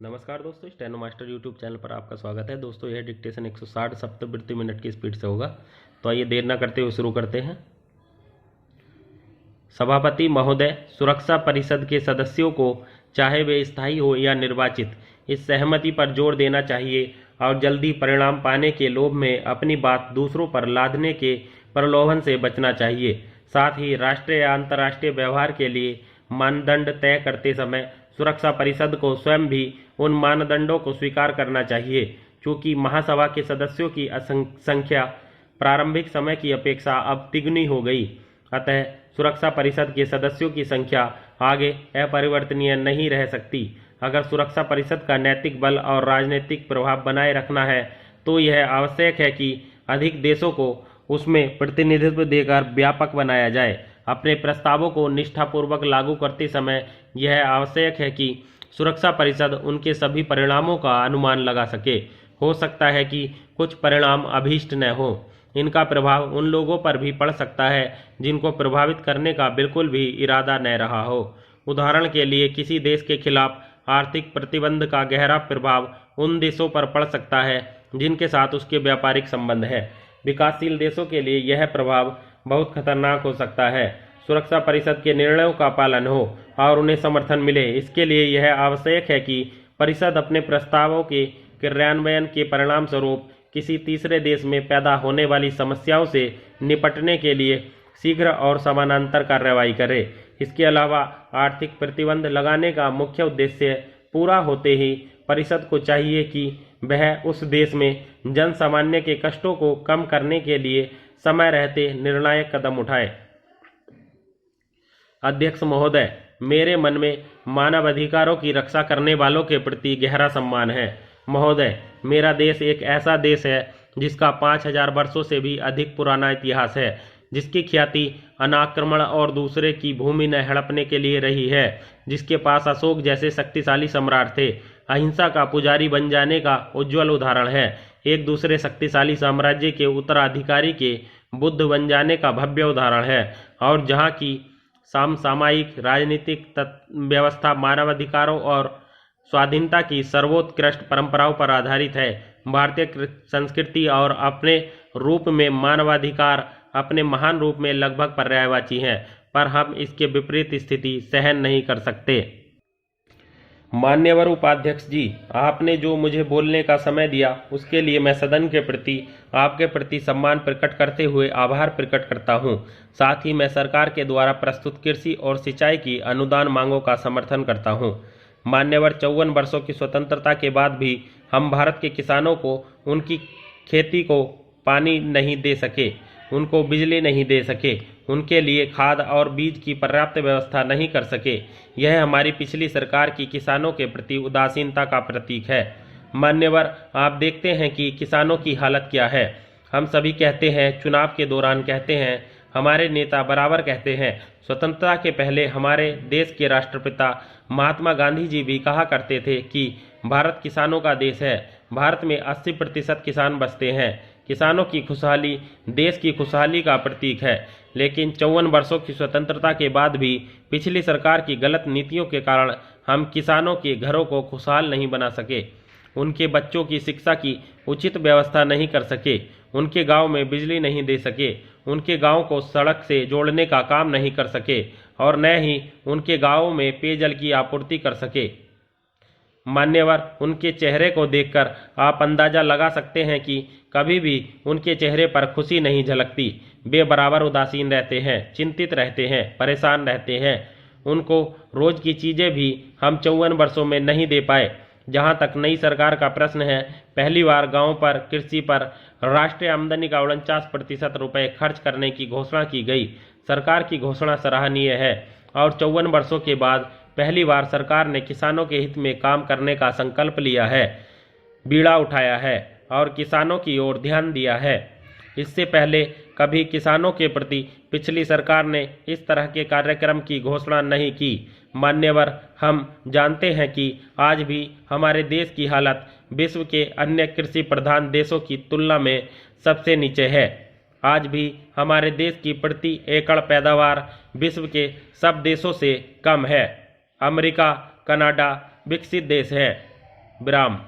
नमस्कार दोस्तों, steno master YouTube channel पर आपका स्वागत है। दोस्तों यह डिक्टेशन 160 शब्द प्रति मिनट की स्पीड से होगा। तो आइए देर न करते हुए शुरू करते हैं। सभापति महोदय, सुरक्षा परिषद के सदस्यों को चाहे वे स्थायी हो या निर्वाचित, इस सहमति पर जोर देना चाहिए और जल्दी परिणाम पाने के लोभ में अपनी बात दूसरों पर लादने के प्रलोभन से बचना चाहिए। साथ ही राष्ट्रीय या अंतर्राष्ट्रीय व्यवहार के लिए मानदंड तय करते समय सुरक्षा परिषद को स्वयं भी उन मानदंडों को स्वीकार करना चाहिए। चूँकि महासभा के सदस्यों की संख्या प्रारंभिक समय की अपेक्षा अब तिगुनी हो गई, अतः सुरक्षा परिषद के सदस्यों की संख्या आगे अपरिवर्तनीय नहीं रह सकती। अगर सुरक्षा परिषद का नैतिक बल और राजनीतिक प्रभाव बनाए रखना है तो यह आवश्यक है कि अधिक देशों को उसमें प्रतिनिधित्व देकर व्यापक बनाया जाए। अपने प्रस्तावों को निष्ठापूर्वक लागू करते समय यह आवश्यक है कि सुरक्षा परिषद उनके सभी परिणामों का अनुमान लगा सके। हो सकता है कि कुछ परिणाम अभीष्ट न हो। इनका प्रभाव उन लोगों पर भी पड़ सकता है जिनको प्रभावित करने का बिल्कुल भी इरादा न रहा हो। उदाहरण के लिए, किसी देश के खिलाफ आर्थिक प्रतिबंध का गहरा प्रभाव उन देशों पर पड़ सकता है जिनके साथ उसके व्यापारिक संबंध है। विकासशील देशों के लिए यह प्रभाव बहुत खतरनाक हो सकता है। सुरक्षा परिषद के निर्णयों का पालन हो और उन्हें समर्थन मिले, इसके लिए यह आवश्यक है कि परिषद अपने प्रस्तावों के क्रियान्वयन के परिणाम स्वरूप किसी तीसरे देश में पैदा होने वाली समस्याओं से निपटने के लिए शीघ्र और समानांतर कार्रवाई करे। इसके अलावा आर्थिक प्रतिबंध लगाने का मुख्य उद्देश्य पूरा होते ही परिषद को चाहिए कि वह उस देश में जन सामान्य के कष्टों को कम करने के लिए समय रहते निर्णायक कदम उठाए। अध्यक्ष महोदय, मेरे मन में मानव अधिकारों की रक्षा करने वालों के प्रति गहरा सम्मान है। महोदय, मेरा देश एक ऐसा देश है जिसका 5000 वर्षों से भी अधिक पुराना इतिहास है, जिसकी ख्याति अनाक्रमण और दूसरे की भूमि न हड़पने के लिए रही है, जिसके पास अशोक जैसे शक्तिशाली सम्राट थे, अहिंसा का पुजारी बन जाने का उज्जवल उदाहरण है, एक दूसरे शक्तिशाली साम्राज्य के उत्तराधिकारी के बुद्ध बन जाने का भव्य उदाहरण है, और जहाँ की समसामयिक राजनीतिक व्यवस्था मानवाधिकारों और स्वाधीनता की सर्वोत्कृष्ट परंपराओं पर आधारित है। भारतीय संस्कृति और अपने रूप में मानवाधिकार अपने महान रूप में लगभग पर्यायवाची हैं, पर हम इसके विपरीत स्थिति सहन नहीं कर सकते। मान्यवर उपाध्यक्ष जी, आपने जो मुझे बोलने का समय दिया उसके लिए मैं सदन के प्रति आपके प्रति सम्मान प्रकट करते हुए आभार प्रकट करता हूं। साथ ही मैं सरकार के द्वारा प्रस्तुत कृषि और सिंचाई की अनुदान मांगों का समर्थन करता हूं। मान्यवर, 54 वर्षों की स्वतंत्रता के बाद भी हम भारत के किसानों को उनकी खेती को पानी नहीं दे सके, उनको बिजली नहीं दे सके, उनके लिए खाद और बीज की पर्याप्त व्यवस्था नहीं कर सके। यह हमारी पिछली सरकार की किसानों के प्रति उदासीनता का प्रतीक है। मान्यवर, आप देखते हैं कि किसानों की हालत क्या है। हम सभी कहते हैं, चुनाव के दौरान कहते हैं, हमारे नेता बराबर कहते हैं। स्वतंत्रता के पहले हमारे देश के राष्ट्रपिता महात्मा गांधी जी भी कहा करते थे कि भारत किसानों का देश है। भारत में 80% किसान बसते हैं। किसानों की खुशहाली देश की खुशहाली का प्रतीक है। लेकिन 54 वर्षों की स्वतंत्रता के बाद भी पिछली सरकार की गलत नीतियों के कारण हम किसानों के घरों को खुशहाल नहीं बना सके, उनके बच्चों की शिक्षा की उचित व्यवस्था नहीं कर सके, उनके गांव में बिजली नहीं दे सके, उनके गांव को सड़क से जोड़ने का काम नहीं कर सके और न ही उनके गांवों में पेयजल की आपूर्ति कर सके। मान्यवर, उनके चेहरे को देखकर आप अंदाजा लगा सकते हैं कि कभी भी उनके चेहरे पर खुशी नहीं झलकती। वे बराबर उदासीन रहते हैं, चिंतित रहते हैं, परेशान रहते हैं। उनको रोज की चीज़ें भी हम 54 वर्षों में नहीं दे पाए। जहां तक नई सरकार का प्रश्न है, पहली बार गांव पर कृषि पर राष्ट्रीय आमदनी का 49% रुपये खर्च करने की घोषणा की गई। सरकार की घोषणा सराहनीय है और 54 वर्षों के बाद पहली बार सरकार ने किसानों के हित में काम करने का संकल्प लिया है, बीड़ा उठाया है और किसानों की ओर ध्यान दिया है। इससे पहले कभी किसानों के प्रति पिछली सरकार ने इस तरह के कार्यक्रम की घोषणा नहीं की। मान्यवर, हम जानते हैं कि आज भी हमारे देश की हालत विश्व के अन्य कृषि प्रधान देशों की तुलना में सबसे नीचे है। आज भी हमारे देश की प्रति एकड़ पैदावार विश्व के सब देशों से कम है। अमेरिका, कनाडा विकसित देश है, विराम।